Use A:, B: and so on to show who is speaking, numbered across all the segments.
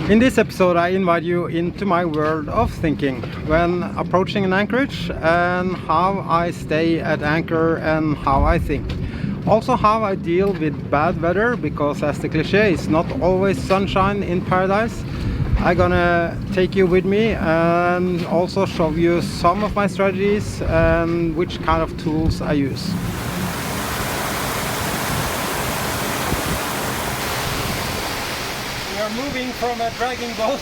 A: In this episode I invite you into my world of thinking when approaching an anchorage, and how I stay at anchor and how I think. Also how I deal with bad weather, because as the cliche, it's not always sunshine in paradise. I'm gonna take you with me and also show you some of my strategies and which kind of tools I use. We are moving from a dragging boat.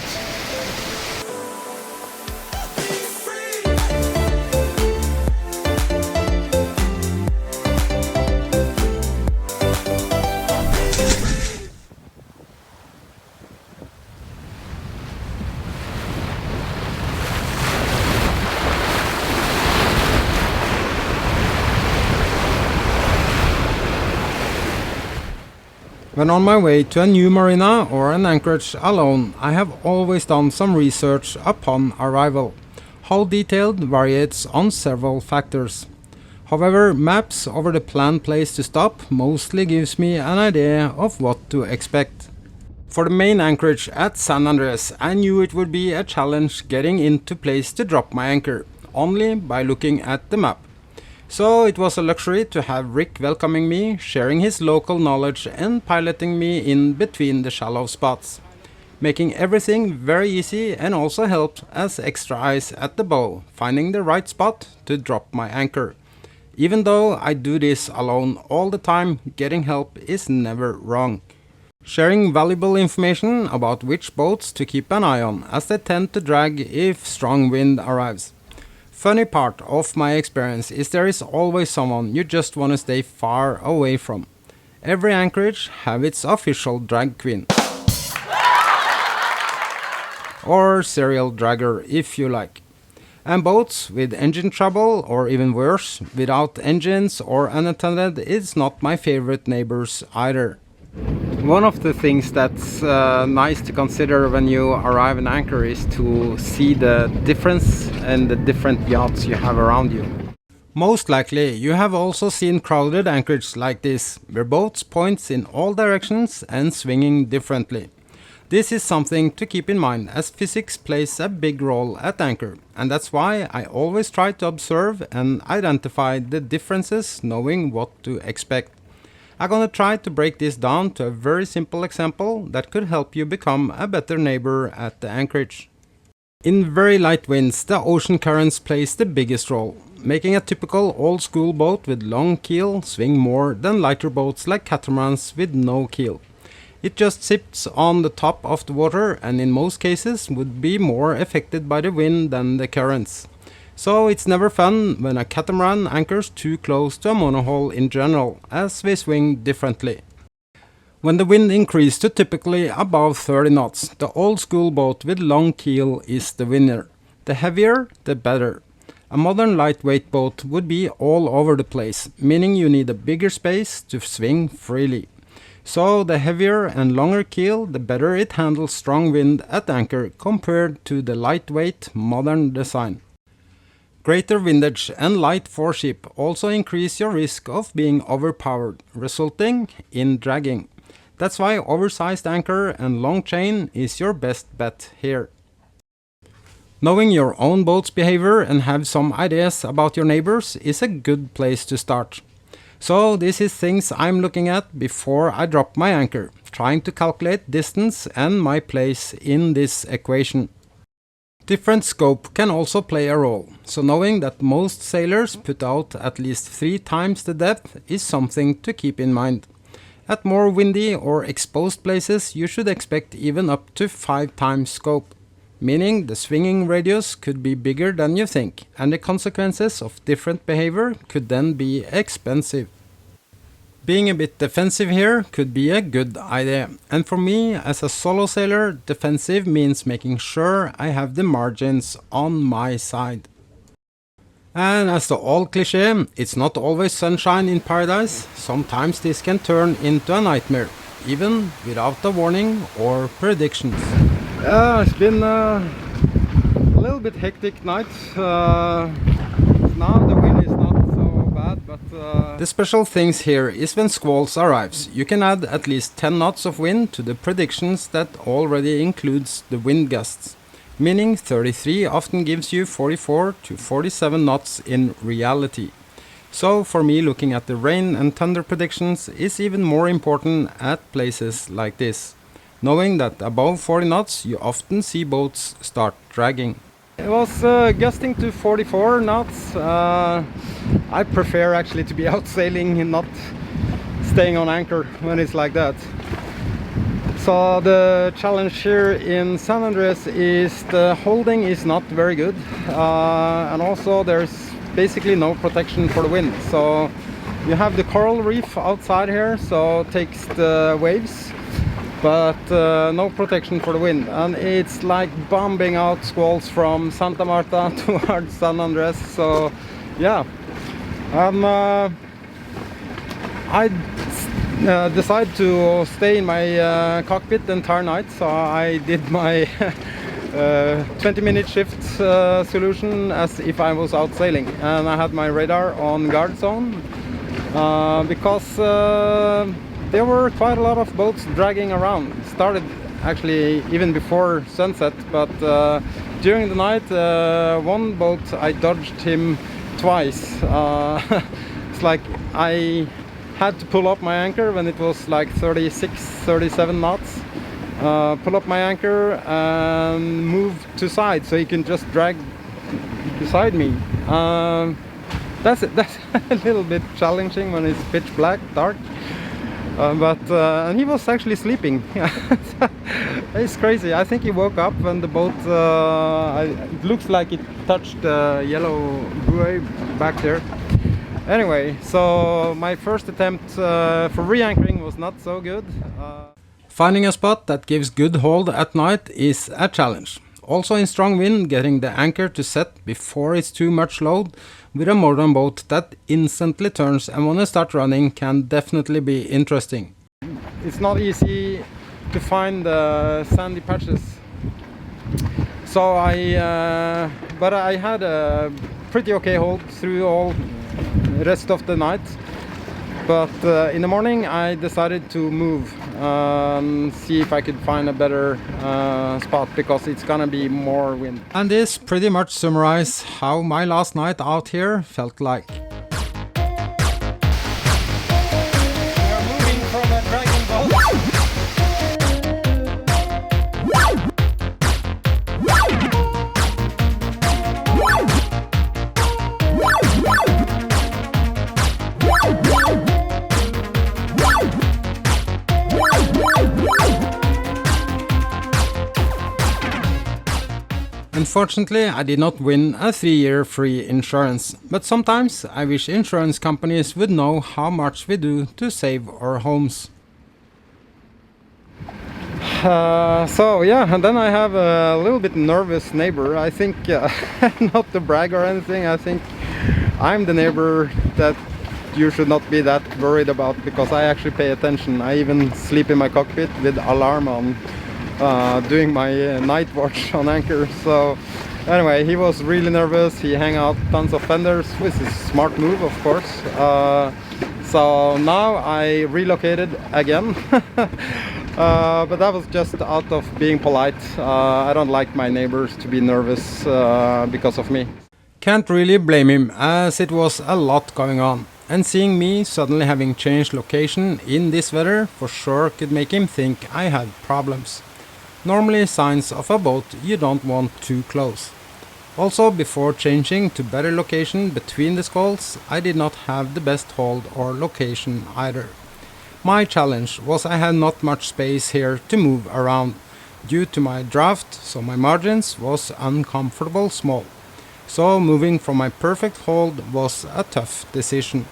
A: When on my way to a new marina or an anchorage alone, I have always done some research upon arrival. How detailed varies on several factors. However, maps over the planned place to stop mostly gives me an idea of what to expect. For the main anchorage at San Andres, I knew it would be a challenge getting into place to drop my anchor, only by looking at the map. So it was a luxury to have Rick welcoming me, sharing his local knowledge and piloting me in between the shallow spots, making everything very easy, and also helped as extra eyes at the bow, finding the right spot to drop my anchor. Even though I do this alone all the time, getting help is never wrong. Sharing valuable information about which boats to keep an eye on, as they tend to drag if strong wind arrives. Funny part of my experience is there is always someone you just want to stay far away from. Every anchorage have its official drag queen. Or serial dragger if you like. And boats with engine trouble, or even worse, without engines or unattended, is not my favorite neighbors either. One of the things that's nice to consider when you arrive in anchor is to see the difference in the different yachts you have around you. Most likely you have also seen crowded anchorages like this, where boats point in all directions and swinging differently. This is something to keep in mind, as physics plays a big role at anchor, and that's why I always try to observe and identify the differences, knowing what to expect. I'm gonna try to break this down to a very simple example that could help you become a better neighbor at the anchorage. In very light winds, the ocean currents plays the biggest role, making a typical old school boat with long keel swing more than lighter boats like catamarans with no keel. It just sits on the top of the water, and in most cases would be more affected by the wind than the currents. So it's never fun when a catamaran anchors too close to a monohull in general, as we swing differently. When the wind increases to typically above 30 knots, the old school boat with long keel is the winner. The heavier, the better. A modern lightweight boat would be all over the place, meaning you need a bigger space to swing freely. So the heavier and longer keel, the better it handles strong wind at anchor compared to the lightweight modern design. Greater windage and light foreship also increase your risk of being overpowered, resulting in dragging. That's why oversized anchor and long chain is your best bet here. Knowing your own boat's behavior and have some ideas about your neighbors is a good place to start. So this is things I'm looking at before I drop my anchor, trying to calculate distance and my place in this equation. Different scope can also play a role, so knowing that most sailors put out at least 3 times the depth is something to keep in mind. At more windy or exposed places you should expect even up to 5 times scope, meaning the swinging radius could be bigger than you think, and the consequences of different behavior could then be expensive. Being a bit defensive here could be a good idea, and for me as a solo sailor, defensive means making sure I have the margins on my side. And as the old cliche, it's not always sunshine in paradise. Sometimes this can turn into a nightmare, even without a warning or predictions. It's been a little bit hectic night. Now the wind is not so bad.
B: bad, but
A: the special things here is when squalls arrives, you can add at least 10 knots of wind to the predictions that already includes the wind gusts, meaning 33 often gives you 44 to 47 knots in reality. So for me, looking at the rain and thunder predictions is even more important at places like this, knowing that above 40 knots you often see boats start dragging.
B: it was gusting to 44 knots. I prefer actually to be out sailing and not staying on anchor when it's like that. So the challenge here in San Andres is the holding is not very good, and also there's basically no protection for the wind. So you have the coral reef outside here, so it takes the waves, but no protection for the wind, and it's like bombing out squalls from Santa Marta towards San Andres. So yeah, I decided to stay in my cockpit the entire night, so I did my 20-minute shift solution as if I was out sailing, and I had my radar on guard zone because there were quite a lot of boats dragging around. It started actually even before sunset, but during the night one boat I dodged him twice. It's like I had to pull up my anchor when it was like 36-37 knots. Pull up my anchor and move to side so he can just drag beside me. That's a little bit challenging when it's pitch black, dark. And he was actually sleeping. It's crazy. I think he woke up when the boat, it looks like it touched the yellow buoy back there. Anyway, so my first attempt for re-anchoring was not so good.
A: Finding a spot that gives good hold at night is a challenge. Also in strong wind, getting the anchor to set before it's too much load with a modern boat that instantly turns and when I start running can definitely be interesting.
B: It's not easy to find sandy patches. So but I had a pretty okay hold through all the rest of the night. But in the morning I decided to move, see if I could find a better spot because it's gonna be more wind.
A: And this pretty much summarizes how my last night out here felt like.
B: We are moving from a dragging boat.
A: Unfortunately, I did not win a 3-year free insurance, but sometimes I wish insurance companies would know how much we do to save our homes.
B: So yeah, and then I have a little bit nervous neighbor. I think, not to brag or anything, I think I'm the neighbor that you should not be that worried about because I actually pay attention. I even sleep in my cockpit with alarm on, doing my night watch on anchor. So anyway, he was really nervous. He hung out tons of fenders, which is a smart move, of course. So now I relocated again. But that was just out of being polite. I don't like my neighbors to be nervous because of me.
A: Can't really blame him, as it was a lot going on. And seeing me suddenly having changed location in this weather for sure could make him think I had problems. Normally signs of a boat you don't want too close. Also, before changing to better location between the squalls, I did not have the best hold or location either. My challenge was I had not much space here to move around due to my draft, so my margins was uncomfortable small. So moving from my perfect hold was a tough decision.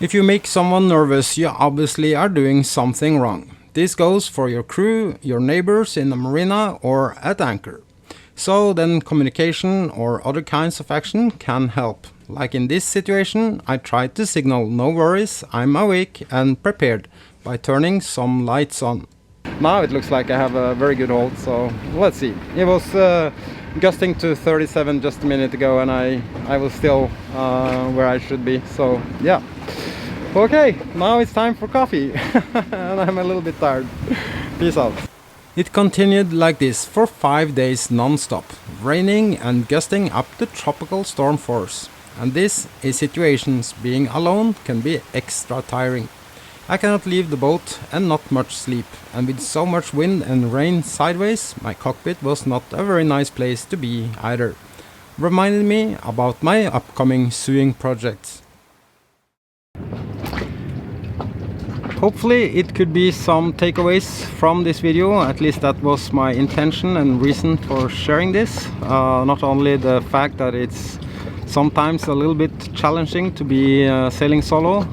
A: If you make someone nervous, you obviously are doing something wrong. This goes for your crew, your neighbors in the marina or at anchor. So then communication or other kinds of action can help. Like in this situation, I tried to signal no worries, I'm awake and prepared by turning some lights on.
B: Now it looks like I have a very good hold, so let's see. It was gusting to 37 just a minute ago, and I was still where I should be. So yeah. Okay, now it's time for coffee. And I'm a little bit tired. Peace out.
A: It continued like this for 5 days non-stop, raining and gusting up to tropical storm force. And this is situations being alone can be extra tiring. I cannot leave the boat and not much sleep, and with so much wind and rain sideways, my cockpit was not a very nice place to be either. Reminded me about my upcoming sewing projects.
B: Hopefully it could be some takeaways from this video. At least that was my intention and reason for sharing this. Not only the fact that it's sometimes a little bit challenging to be sailing solo,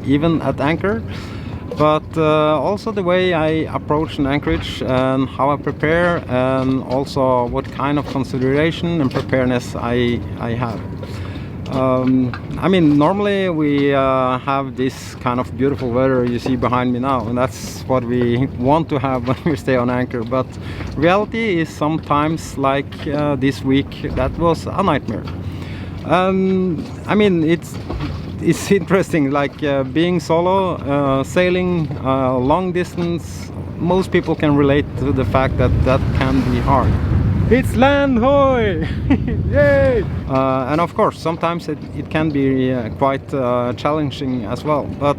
B: even at anchor, but also the way I approach an anchorage and how I prepare, and also what kind of consideration and preparedness I have. I mean, normally we have this kind of beautiful weather you see behind me now, and that's what we want to have when we stay on anchor, but reality is sometimes like this week. That was a nightmare. I mean, it's interesting, like being solo, sailing long distance. Most people can relate to the fact that that can be hard. It's land hoy! Yay! And of course, sometimes it can be quite challenging as well. But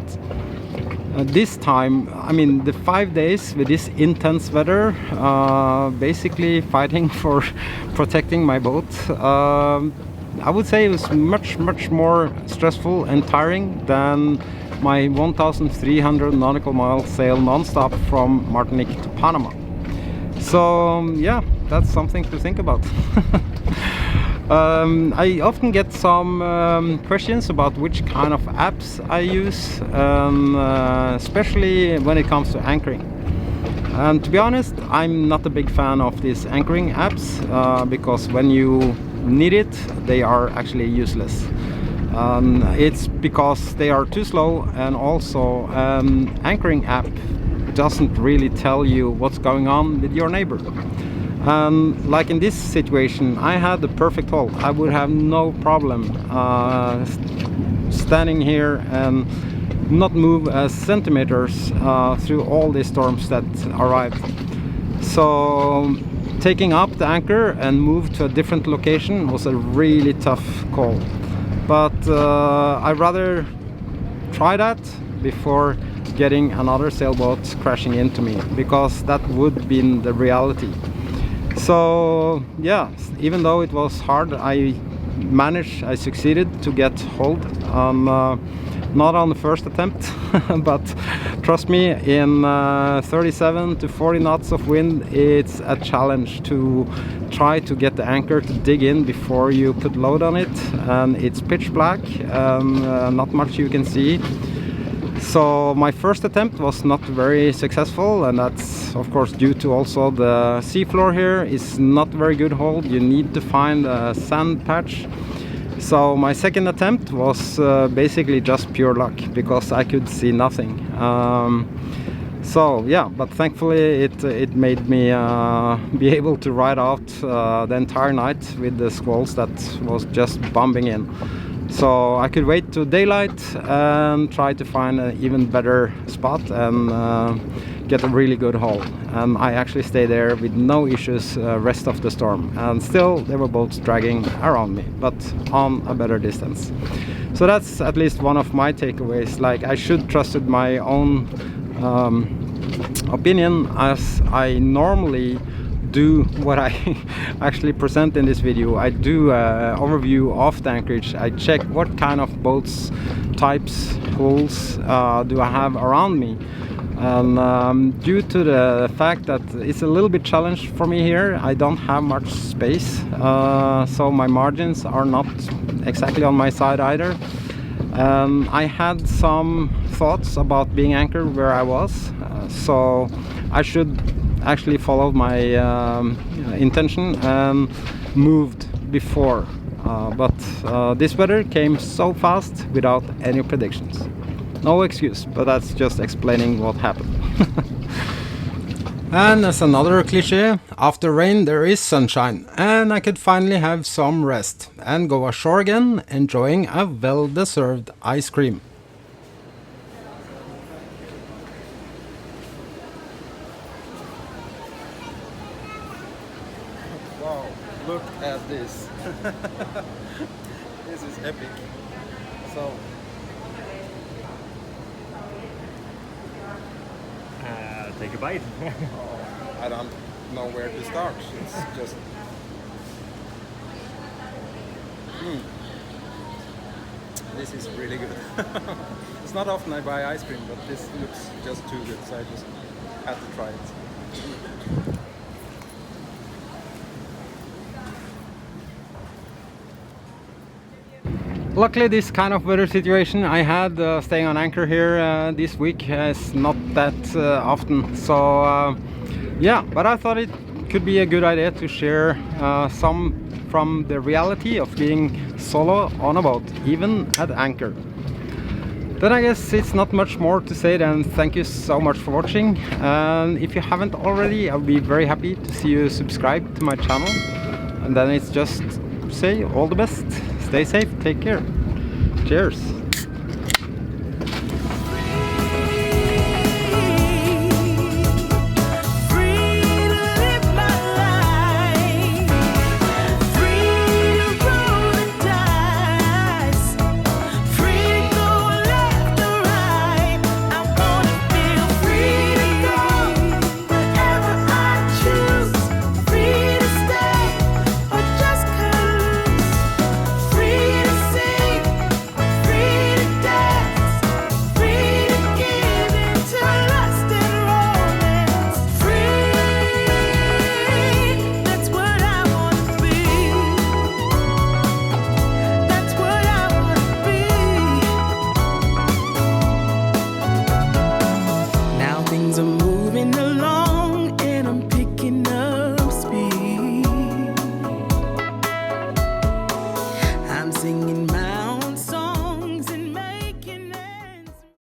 B: this time, I mean, the 5 days with this intense weather, basically fighting for protecting my boat, I would say it was much more stressful and tiring than my 1,300 nautical mile sail non-stop from Martinique to Panama. So yeah, that's something to think about. I often get some questions about which kind of apps I use, especially when it comes to anchoring. And to be honest, I'm not a big fan of these anchoring apps because when you need it, they are actually useless. It's because they are too slow, and also anchoring app doesn't really tell you what's going on with your neighbor. Like in this situation, I had the perfect hold. I would have no problem standing here and not move a centimeters through all the storms that arrived. So taking up the anchor and move to a different location was a really tough call. But I'd rather try that before getting another sailboat crashing into me, because that would be the reality. So yeah, even though it was hard, I succeeded to get hold. Not on the first attempt, but trust me, in 37 to 40 knots of wind, it's a challenge to try to get the anchor to dig in before you put load on it, and it's pitch black, not much you can see. So my first attempt was not very successful, and that's of course due to also the seafloor here is not very good hold. You need to find a sand patch. So my second attempt was basically just pure luck, because I could see nothing. So yeah, but thankfully it made me be able to ride out the entire night with the squalls that was just bombing in. So I could wait till daylight and try to find an even better spot and get a really good haul. And I actually stayed there with no issues rest of the storm. And still there were boats dragging around me, but on a better distance. So that's at least one of my takeaways. Like, I should trusted my own opinion, as I normally do what I actually present in this video. I do an overview of the anchorage. I check what kind of boats, types, hulls do I have around me. And due to the fact that it's a little bit challenged for me here, I don't have much space, so my margins are not exactly on my side either. I had some thoughts about being anchored where I was, so I should actually followed my intention and moved before, but this weather came so fast without any predictions. No excuse, but that's just explaining what happened.
A: And as another cliche, after rain there is sunshine, and I could finally have some rest and go ashore again, enjoying a well-deserved ice cream.
B: Wow, look at this. This is epic. So,
C: Take a bite.
B: I don't know where to start. It's just. This is really good. It's not often I buy ice cream, but this looks just too good, so I just had to try it. Luckily, this kind of weather situation I had staying on anchor here this week is not that often. So yeah, but I thought it could be a good idea to share some from the reality of being solo on a boat, even at anchor. Then I guess it's not much more to say than thank you so much for watching. And if you haven't already, I'll be very happy to see you subscribe to my channel. And then it's just say all the best. Stay safe, take care. Cheers.
D: Things are moving along and I'm picking up speed. I'm singing my